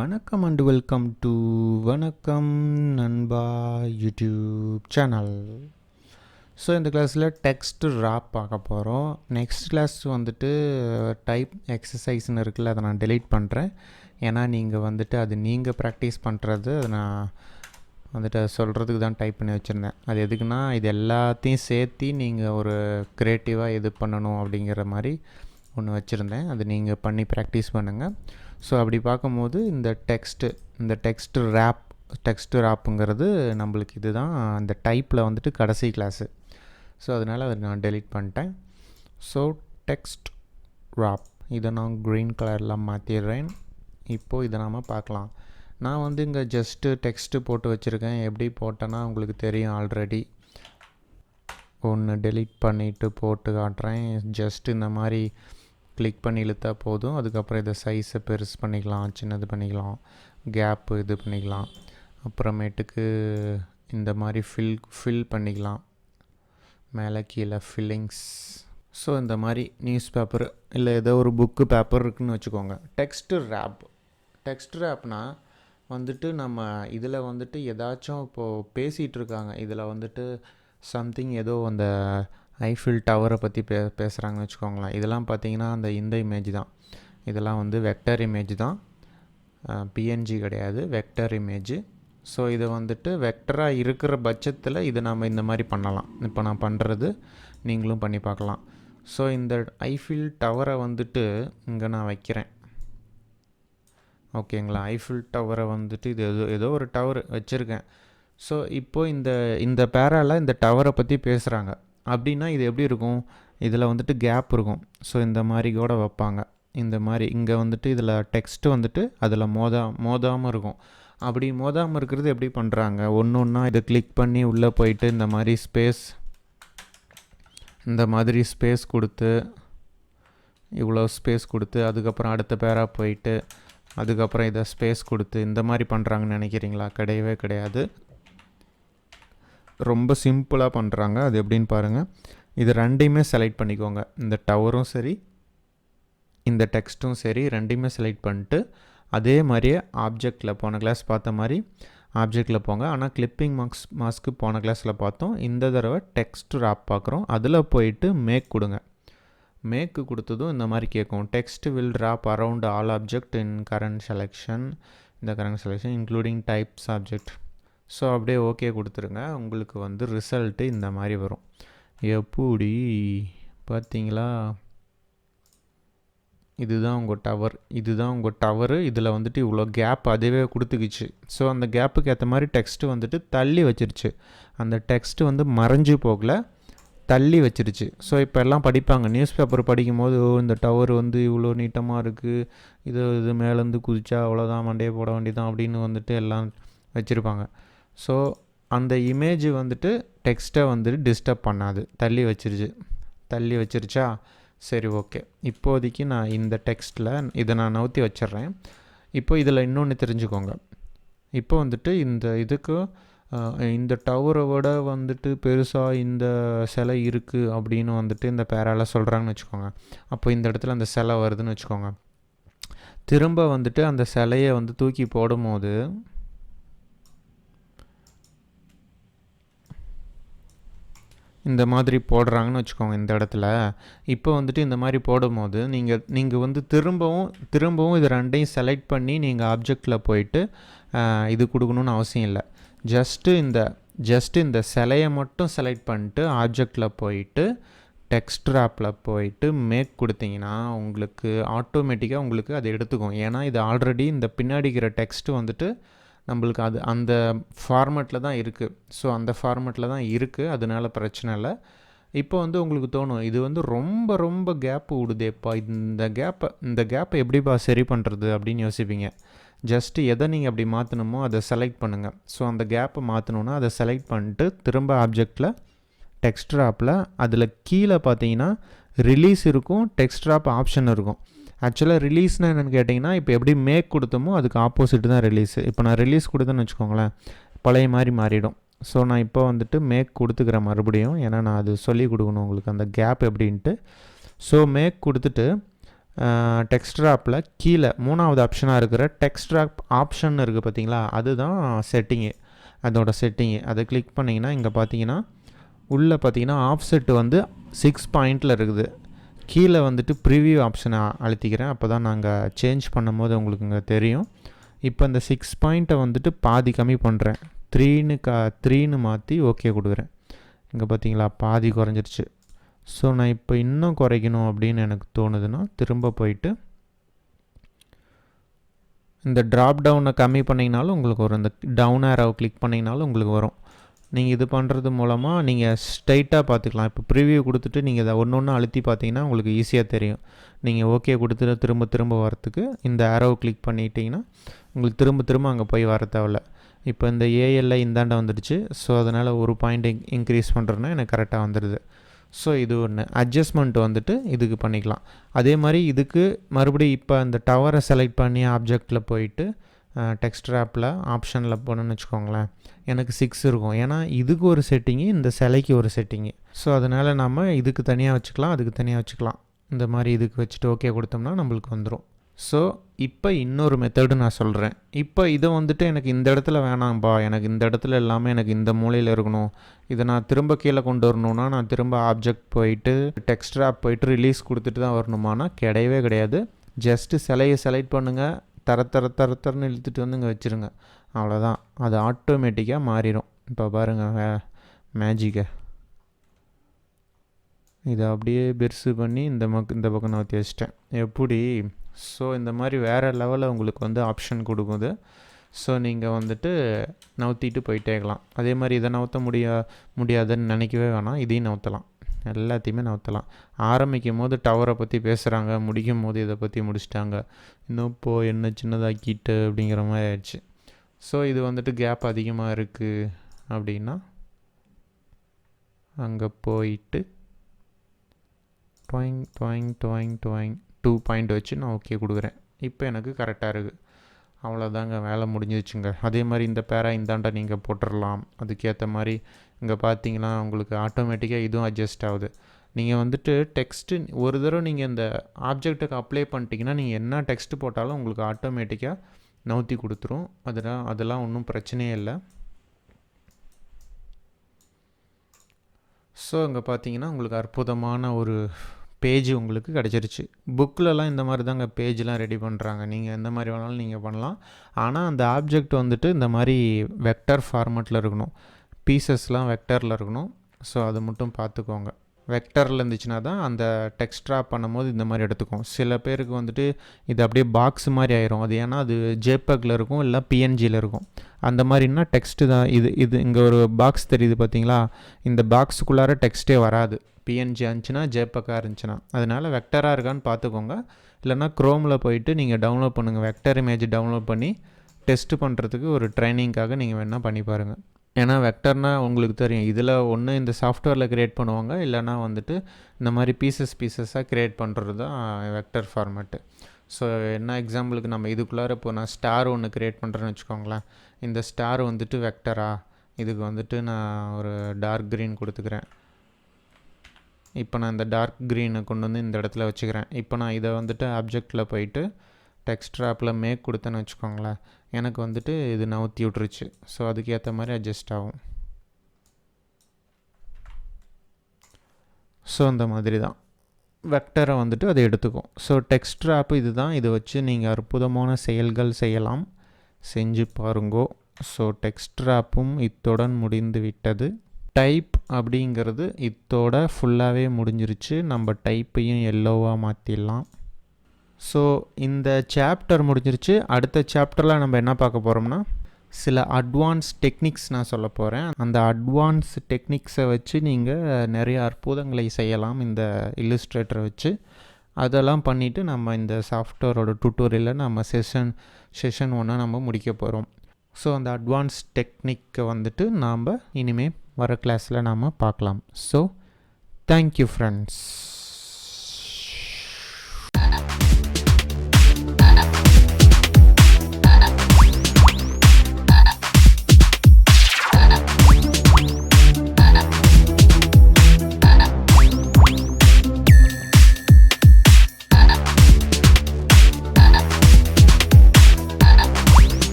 வணக்கம் and welcome to வணக்கம் நண்பா யூடியூப் சேனல். ஸோ இந்த கிளாஸில் டெக்ஸ்ட் ராப் பார்க்க போகிறோம். நெக்ஸ்ட் கிளாஸ் வந்துட்டு டைப் எக்ஸசைஸ்னு இருக்குல்ல, அதை நான் டெலீட் பண்ணுறேன். ஏன்னா அது நீங்கள் ப்ராக்டிஸ் பண்ணுறது, அதை நான் வந்துட்டு சொல்கிறதுக்கு தான் டைப் பண்ணி வச்சுருந்தேன். அது எதுக்குன்னா, இது எல்லாத்தையும் சேர்த்து நீங்கள் ஒரு க்ரியேட்டிவாக இது பண்ணணும் அப்படிங்கிற மாதிரி ஒன்று வச்சுருந்தேன். அது நீங்கள் பண்ணி ப்ராக்டிஸ் பண்ணுங்கள். ஸோ அப்படி பார்க்கும்போது இந்த டெக்ஸ்ட் ராப்புங்கிறது நம்மளுக்கு இதுதான் அந்த டைப்பில் வந்துட்டு கடைசி கிளாஸு. ஸோ அதனால் அதை நான் டெலீட் பண்ணிட்டேன். ஸோ டெக்ஸ்ட் ராப் இதை நான் க்ரீன் கலரில் மாற்றிடுறேன். இப்போது இதை நாம் பார்க்கலாம். நான் இங்கே ஜஸ்ட்டு டெக்ஸ்ட்டு போட்டு வச்சுருக்கேன். எப்படி போட்டேன்னா உங்களுக்கு தெரியும் ஆல்ரெடி. ஒன்று டெலீட் பண்ணிவிட்டு போட்டு காட்டுறேன். ஜஸ்ட் இந்த மாதிரி கிளிக் பண்ணி இழுத்தா போதும். அதுக்கப்புறம் இதை சைஸை பெருசு பண்ணிக்கலாம், சின்னது பண்ணிக்கலாம், கேப்பு இது பண்ணிக்கலாம். அப்புறமேட்டுக்கு இந்த மாதிரி ஃபில் பண்ணிக்கலாம், மேலே கீழே ஃபில்லிங்ஸ். ஸோ இந்த மாதிரி நியூஸ் பேப்பர் இல்லை ஏதோ ஒரு புக்கு பேப்பர் இருக்குதுன்னு வச்சுக்கோங்க. டெக்ஸ்ட் ரேப்னால் நம்ம இதில் ஏதாச்சும் இப்போது பேசிகிட்டு இருக்காங்க. இதில் சம்திங் ஏதோ அந்த ஐஃபில் டவரை பற்றி பேசுகிறாங்கன்னு வச்சுக்கோங்களேன். இதெல்லாம் பார்த்தீங்கன்னா இந்த இமேஜ் தான். இதெல்லாம் வெக்டர் இமேஜ் தான், பிஎன்ஜி கிடையாது, வெக்டர் இமேஜ். ஸோ இதை வெக்டராக இருக்கிற பட்சத்தில் இதை நாம் இந்த மாதிரி பண்ணலாம். இப்போ நான் பண்ணுறது நீங்களும் பண்ணி பார்க்கலாம். ஸோ இந்த ஐஃபில் டவரை இங்கே நான் வைக்கிறேன். ஓகேங்களா? ஐஃபில் டவரை இது ஏதோ ஒரு டவர் வச்சுருக்கேன். ஸோ இப்போது இந்த பேரால் இந்த டவரை பற்றி பேசுகிறாங்க அப்படின்னா இது எப்படி இருக்கும்? இதில் கேப் இருக்கும். ஸோ இந்த மாதிரி கூட வைப்பாங்க. இந்த மாதிரி இங்கே இதில் டெக்ஸ்ட்டு அதில் மோதாமல் இருக்கும். அப்படி மோதாமல் இருக்கிறது எப்படி பண்ணுறாங்க? ஒன்றா இதை கிளிக் பண்ணி உள்ளே போயிட்டு இந்த மாதிரி ஸ்பேஸ் கொடுத்து, இவ்வளோ ஸ்பேஸ் கொடுத்து, அதுக்கப்புறம் அடுத்த பேராக போயிட்டு, அதுக்கப்புறம் இதை ஸ்பேஸ் கொடுத்து இந்த மாதிரி பண்ணுறாங்கன்னு நினைக்கிறீங்களா? கிடையவே கிடையாது. ரொம்ப சிம்பிளாக பண்ணுறாங்க. அது எப்படின்னு பாருங்கள். இது ரெண்டையுமே செலக்ட் பண்ணிக்கோங்க. இந்த டவரும் சரி, இந்த டெக்ஸ்ட்டும் சரி, ரெண்டையுமே செலக்ட் பண்ணிட்டு அதே மாதிரியே ஆப்ஜெக்டில் போன கிளாஸ் பார்த்த மாதிரி ஆப்ஜெக்டில் போங்க. ஆனால் கிளிப்பிங் மாஸ்க்கு போன கிளாஸில் பார்த்தோம். இந்த தடவை டெக்ஸ்ட் ராப் பார்க்குறோம். அதில் போயிட்டு மேக் கொடுங்க. மேக்கு கொடுத்ததும் இந்த மாதிரி கேட்கும். Text will wrap around all object in current selection including types object. So அப்படியே ஓகே கொடுத்துருங்க. உங்களுக்கு ரிசல்ட்டு இந்த மாதிரி வரும். எப்படி பார்த்தீங்களா? இதுதான் உங்கள் டவரு. இதில் இவ்வளோ கேப் அதுவே கொடுத்துக்கிச்சு. ஸோ அந்த கேப்புக்கு ஏற்ற மாதிரி டெக்ஸ்ட்டு தள்ளி வச்சிருச்சு. அந்த டெக்ஸ்ட்டு மறைஞ்சு போகல, தள்ளி வச்சிருச்சு. ஸோ இப்போ எல்லாம் படிப்பாங்க, நியூஸ் பேப்பர் படிக்கும்போது, இந்த டவர் இவ்வளோ நீட்டமாக இருக்குது, இது மேலேருந்து குதிச்சா அவ்வளோதான், மண்டையை போட வேண்டியதான் அப்படின்னு எல்லாம் வச்சுருப்பாங்க. ஸோ அந்த இமேஜ் டெக்ஸ்ட்டை டிஸ்டர்ப் பண்ணாது, தள்ளி வச்சிருச்சா? சரி, ஓகே. இப்போதைக்கு நான் இந்த டெக்ஸ்ட்டில் இதை நான் நவுத்தி வச்சிட்றேன். இப்போ இதில் இன்னொன்று தெரிஞ்சுக்கோங்க. இப்போ இதுக்கு இந்த டவரை விட பெருசாக இந்த சிலை இருக்குது அப்படின்னு இந்த பேரால் சொல்கிறாங்கன்னு வச்சுக்கோங்க. அப்போ இந்த இடத்துல அந்த சிலை வருதுன்னு வச்சுக்கோங்க. திரும்ப அந்த சிலையை தூக்கி போடும்போது இந்த மாதிரி போடுறாங்கன்னு வச்சுக்கோங்க. இந்த இடத்துல இப்போ இந்த மாதிரி போடும்போது நீங்கள் திரும்பவும் இது ரெண்டையும் செலக்ட் பண்ணி நீங்கள் ஆப்ஜெக்டில் போயிட்டு இது கொடுக்கணுன்னு அவசியம் இல்லை. ஜஸ்ட்டு இந்த சிலையை மட்டும் செலக்ட் பண்ணிட்டு ஆப்ஜெக்டில் போயிட்டு டெக்ஸ்ட் ராப்பில் போயிட்டு மேக் கொடுத்தீங்கன்னா உங்களுக்கு ஆட்டோமேட்டிக்காக உங்களுக்கு அது எடுத்துக்கும். ஏன்னா இது ஆல்ரெடி இந்த பின்னாடிக்கிற டெக்ஸ்ட்டு நம்மளுக்கு அந்த ஃபார்மேட்டில் தான் இருக்குது. ஸோ அந்த ஃபார்மேட்டில் தான் இருக்குது, அதனால பிரச்சனை இல்லை. இப்போ உங்களுக்கு தோணும், இது ரொம்ப ரொம்ப கேப்பு விடுதேப்பா, இந்த கேப்பை எப்படிப்பா சரி பண்ணுறது அப்படின்னு யோசிப்பீங்க. ஜஸ்ட்டு எதை நீங்கள் அப்படி மாற்றணுமோ அதை செலக்ட் பண்ணுங்கள். ஸோ அந்த கேப்பை மாற்றணுன்னா அதை செலக்ட் பண்ணிட்டு திரும்ப ஆப்ஜெக்டில் டெக்ஸ்ட் ராப்பில் அதில் கீழே பார்த்தீங்கன்னா ரிலீஸ் இருக்கும், டெக்ஸ்ட் ராப் ஆப்ஷன் இருக்கும். ஆக்சுவலாக ரிலீஸ்னால் என்னென்னு கேட்டிங்கன்னா, இப்போ எப்படி மேக் கொடுத்தோமோ அதுக்கு ஆப்போசிட் தான் ரிலீஸு. இப்போ நான் ரிலீஸ் கொடுத்தேன்னு வச்சுக்கோங்களேன், பழைய மாதிரி மாறிடும். ஸோ நான் இப்போ மேக் கொடுத்துக்கிறேன் மறுபடியும். ஏன்னா நான் அது சொல்லி கொடுக்கணும் உங்களுக்கு அந்த கேப் எப்படின்ட்டு. ஸோ மேக் கொடுத்துட்டு டெக்ஸ்ட் ராப்பில் கீழே 3வது ஆப்ஷனாக இருக்கிற டெக்ஸ்ட் ராப் ஆப்ஷன் இருக்குது பார்த்தீங்களா, அதுதான் செட்டிங்கு. அதோட செட்டிங்கு அதை கிளிக் பண்ணிங்கன்னா இங்கே பார்த்தீங்கன்னா உள்ளே பார்த்தீங்கன்னா ஆஃப்செட் வந்து 6 பாயிண்டில் இருக்குது. கீழே வந்துட்டு ப்ரிவியூ ஆப்ஷனை அழுத்திக்கிறேன். அப்போ தான் நாங்கள் சேஞ்ச் பண்ணும்போது உங்களுக்கு இங்கே தெரியும். இப்போ இந்த 6 பாயிண்ட்டை வந்துட்டு பாதி கம்மி பண்ணுறேன். 3ன்னு மாற்றி ஓகே கொடுக்குறேன். இங்கே பார்த்தீங்களா பாதி குறைஞ்சிருச்சு. ஸோ நான் இப்போ இன்னும் குறைக்கணும் அப்படின்னு எனக்கு தோணுதுன்னா திரும்ப போயிட்டு இந்த ட்ராப் டவுனை கம்மி பண்ணிங்கனாலும் உங்களுக்கு வரும். இந்த டவுன் ஆரோவை கிளிக் பண்ணிங்கனாலும் உங்களுக்கு வரும். நீங்கள் இது பண்ணுறது மூலமாக நீங்கள் ஸ்ட்ரைட்டாக பார்த்துக்கலாம். இப்போ ப்ரிவியூ கொடுத்துட்டு நீங்கள் இதை ஒன்று ஒன்று அழுத்தி பார்த்தீங்கன்னா உங்களுக்கு ஈஸியாக தெரியும். நீங்கள் ஓகே கொடுத்துட்டு திரும்ப திரும்ப வரத்துக்கு இந்த ஆரோவை கிளிக் பண்ணிட்டீங்கன்னா உங்களுக்கு திரும்ப திரும்ப அங்கே போய் வர தேவையில்ல. இப்போ இந்த ஏஎல்ஐ இந்தாண்ட வந்துடுச்சு. ஸோ அதனால் ஒரு பாயிண்ட் இன்க்ரீஸ் பண்ணுறேன்னா எனக்கு கரெக்டாக வந்துடுது. ஸோ இது ஒன்று அட்ஜஸ்ட்மெண்ட் வந்துட்டு இதுக்கு பண்ணிக்கலாம். அதே மாதிரி இதுக்கு மறுபடியும் இப்போ அந்த டவரை செலக்ட் பண்ணி ஆப்ஜெக்டில் போயிட்டு டெக்ஸ்ட் ராப்பில் ஆப்ஷனில் போகணுன்னு வச்சுக்கோங்களேன், எனக்கு 6 இருக்கும். ஏன்னா இதுக்கு ஒரு செட்டிங்கு, இந்த சிலைக்கு ஒரு செட்டிங்கு. ஸோ அதனால் நம்ம இதுக்கு தனியாக வச்சுக்கலாம், அதுக்கு தனியாக வச்சுக்கலாம். இந்த மாதிரி இதுக்கு வச்சுட்டு ஓகே கொடுத்தோம்னா நம்மளுக்கு வந்துடும். ஸோ இப்போ இன்னொரு மெத்தடு நான் சொல்கிறேன். இப்போ இதை வந்துட்டு எனக்கு இந்த இடத்துல வேணாம்பா, எனக்கு இந்த இடத்துல எல்லாமே எனக்கு இந்த மூலையில் இருக்கணும், இதை நான் திரும்ப கீழே கொண்டு வரணுன்னா நான் திரும்ப ஆப்ஜெக்ட் போயிட்டு டெக்ஸ்ட் ராப் போயிட்டு ரிலீஸ் கொடுத்துட்டு தான் வரணுமானா கிடையவே கிடையாது. ஜஸ்ட்டு சிலையை செலக்ட் பண்ணுங்கள், தரன்னு இழுத்துட்டு வந்து இங்கே வச்சுருங்க, அவ்வளோதான். அது ஆட்டோமேட்டிக்காக மாறிடும். இப்போ பாருங்கள் மேஜிக்கை, இதை அப்படியே பெருசு பண்ணி இந்த பக்கம் நான் வச்சிட்டேன். எப்படி? ஸோ இந்த மாதிரி வேறு லெவலில் உங்களுக்கு வந்து ஆப்ஷன் கொடுக்குது. ஸோ நீங்கள் வந்துட்டு நவுத்திட்டு போயிட்டே இருக்கலாம். அதே மாதிரி இதை நவுத்த முடியாதுன்னு நினைக்கவே வேணாம், இதையும் நவுத்தலாம், எல்லாத்தையுமே நவுத்தலாம். ஆரம்பிக்கும் போது டவரை பற்றி பேசுகிறாங்க, முடிக்கும் போது இதை பற்றி முடிச்சிட்டாங்க, இன்னும் இப்போது என்ன சின்னதாக்கிட்டு அப்படிங்கிற மாதிரி ஆயிடுச்சு. ஸோ இது வந்துட்டு கேப் அதிகமாக இருக்குது அப்படின்னா அங்கே போயிட்டு டுவாயிங் 2 பாயிண்ட் வச்சு நான் ஓகே கொடுக்குறேன். இப்போ எனக்கு கரெக்டாக இருக்குது. அவ்வளோதாங்க, வேலை முடிஞ்சிச்சுங்க. அதே மாதிரி இந்த பேரா இந்தாண்டா நீங்கள் போட்டுடலாம். அதுக்கேற்ற மாதிரி இங்கே பார்த்தீங்கன்னா உங்களுக்கு ஆட்டோமேட்டிக்காக இதுவும் அட்ஜஸ்ட் ஆகுது. நீங்கள் வந்துட்டு டெக்ஸ்ட்டு ஒரு தடவை நீங்கள் இந்த ஆப்ஜெக்ட்டுக்கு அப்ளை பண்ணிட்டீங்கன்னா நீங்கள் என்ன டெக்ஸ்ட்டு போட்டாலும் உங்களுக்கு ஆட்டோமேட்டிக்காக நவுத்தி கொடுத்துரும். அதெல்லாம் ஒன்றும் பிரச்சனையே இல்லை. ஸோ இங்கே பார்த்தீங்கன்னா உங்களுக்கு அற்புதமான ஒரு பேஜ் உங்களுக்கு கிடச்சிருச்சு. புக்கிலலாம் இந்த மாதிரி தாங்க பேஜ்லாம் ரெடி பண்ணுறாங்க. நீங்கள் எந்த மாதிரி வேணாலும் நீங்கள் பண்ணலாம். ஆனால் அந்த ஆப்ஜெக்ட் வந்துட்டு இந்த மாதிரி வெக்டர் ஃபார்மேட்டில் இருக்கணும், பீசஸ்லாம் வெக்டரில் இருக்கணும். ஸோ அது மட்டும் பார்த்துக்கோங்க. வெக்டரில் இருந்துச்சுன்னா தான் அந்த டெக்ஸ்ட் ட்ராப் பண்ணும்போது இந்த மாதிரி எடுத்துக்கும். சில பேருக்கு வந்துட்டு இது அப்படியே பாக்ஸ் மாதிரி ஆயிரும். அது ஏன்னா அது ஜேபெக்கில் இருக்கும், இல்லை பிஎன்ஜியில் இருக்கும். அந்த மாதிரின்னா டெக்ஸ்ட்டு தான் இது இங்கே ஒரு பாக்ஸ் தெரியுது பார்த்தீங்களா, இந்த பாக்ஸுக்குள்ளார டெக்ஸ்ட்டே வராது. பிஎன்ஜி இருந்துச்சுன்னா ஜேபெக்காக இருந்துச்சுன்னா. அதனால் வெக்டராக இருக்கான்னு பார்த்துக்கோங்க. இல்லைனா க்ரோமில் போயிட்டு நீங்கள் டவுன்லோட் பண்ணுங்கள், வெக்டர் இமேஜ் டவுன்லோட் பண்ணி டெஸ்ட்டு பண்ணுறதுக்கு ஒரு ட்ரைனிங்காக நீங்கள் வேணால் பண்ணி பாருங்கள். ஏன்னா வெக்டர்னால் உங்களுக்கு தெரியும், இதில் ஒன்று இந்த சாஃப்ட்வேரில் க்ரியேட் பண்ணுவாங்க, இல்லைனா வந்துட்டு இந்த மாதிரி பீசஸாக க்ரியேட் பண்ணுறது தான் வெக்டர் ஃபார்மேட்டு. ஸோ என்ன எக்ஸாம்பிளுக்கு நம்ம இதுக்குள்ளார இப்போ நான் ஸ்டார் ஒன்று க்ரியேட் பண்ணுறேன்னு வச்சுக்கோங்களேன். இந்த ஸ்டார் வந்துட்டு வெக்டரா, இதுக்கு வந்துட்டு நான் ஒரு டார்க் க்ரீன் கொடுத்துக்கிறேன். இப்போ நான் இந்த டார்க் க்ரீனை கொண்டு வந்து இந்த இடத்துல வச்சுக்கிறேன். இப்போ நான் இதை வந்துட்டு ஆப்ஜெக்டில் போயிட்டு டெக்ஸ்ட் ராப்பில் மேக் கொடுத்தேன்னு வச்சுக்கோங்களேன், எனக்கு வந்துட்டு இது நவுத்தி விட்ருச்சு. ஸோ அதுக்கேற்ற மாதிரி அட்ஜஸ்ட் ஆகும். ஸோ அந்த மாதிரி தான் வெக்டரை வந்துட்டு அதை எடுத்துக்கும். ஸோ டெக்ஸ்ட் ராப்பு இது தான். இதை வச்சு நீங்கள் அற்புதமான செயல்கள் செய்யலாம், செஞ்சு பாருங்கோ. ஸோ டெக்ஸ்ட் ராப்பும் இத்துடன் முடிந்து விட்டது. டைப் அப்படிங்கிறது இத்தோட ஃபுல்லாகவே முடிஞ்சிருச்சு. நம்ம டைப்பையும் எல்லோவாக மாற்றிடலாம். ஸோ இந்த சாப்டர் முடிஞ்சிருச்சு. அடுத்த சாப்டரில் நம்ம என்ன பார்க்க போகிறோம்னா சில அட்வான்ஸ் டெக்னிக்ஸ் நான் சொல்ல போகிறேன். அந்த அட்வான்ஸ் டெக்னிக்ஸை வச்சு நீங்கள் நிறைய அற்புதங்களை செய்யலாம் இந்த இல்லுஸ்ட்ரேட்டரை வச்சு. அதெல்லாம் பண்ணிவிட்டு நம்ம இந்த சாஃப்ட்வேரோட டுட்டோரியலை நம்ம செஷன் 1 நம்ம முடிக்க போகிறோம். ஸோ அந்த அட்வான்ஸ் டெக்னிக்கை வந்துட்டு நாம் இனிமேல் வர கிளாஸில் நாம் பார்க்கலாம். So thank you friends.